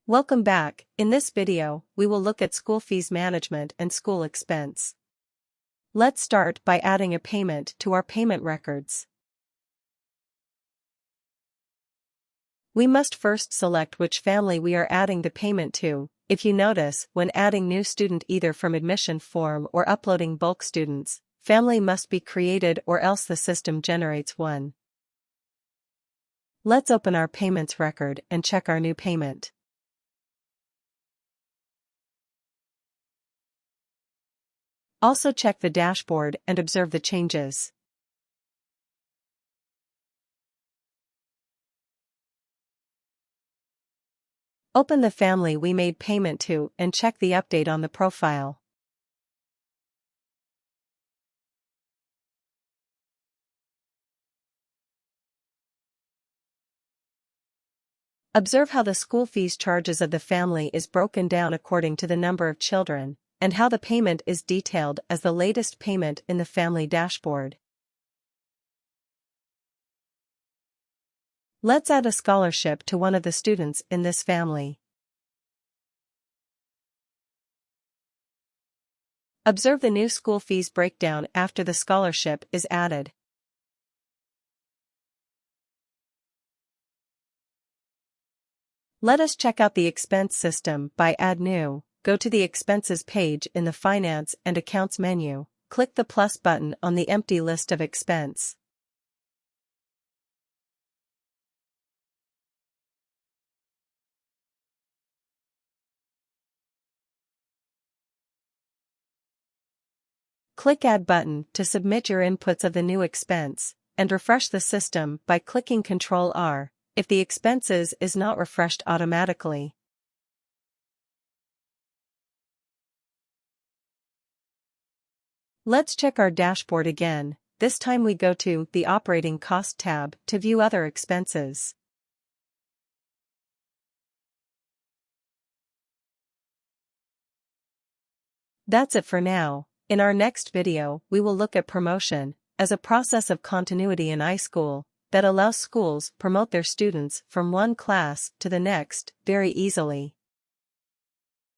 Welcome back. In this video, we will look at school fees management and school expense. Let's start by adding a payment to our payment records. We must first select which family we are adding the payment to. If you notice, when adding new student either from admission form or uploading bulk students, family must be created or else the system generates one. Let's open our payments record and check our new payment. Also check the dashboard and observe the changes. Open the family we made payment to and check the update on the profile. Observe how the school fees charges of the family is broken down according to the number of children, and how the payment is detailed as the latest payment in the family dashboard. Let's add a scholarship to one of the students in this family. Observe the new school fees breakdown after the scholarship is added. Let us check out the expense system by Add New. Go to the Expenses page in the Finance and Accounts menu, click the plus button on the empty list of expense. Click Add button to submit your inputs of the new expense, and refresh the system by clicking Ctrl+R, if the expenses is not refreshed automatically. Let's check our dashboard again. This time we go to the Operating Cost tab to view other expenses. That's it for now. In our next video, we will look at promotion as a process of continuity in iSchool that allows schools promote their students from one class to the next very easily.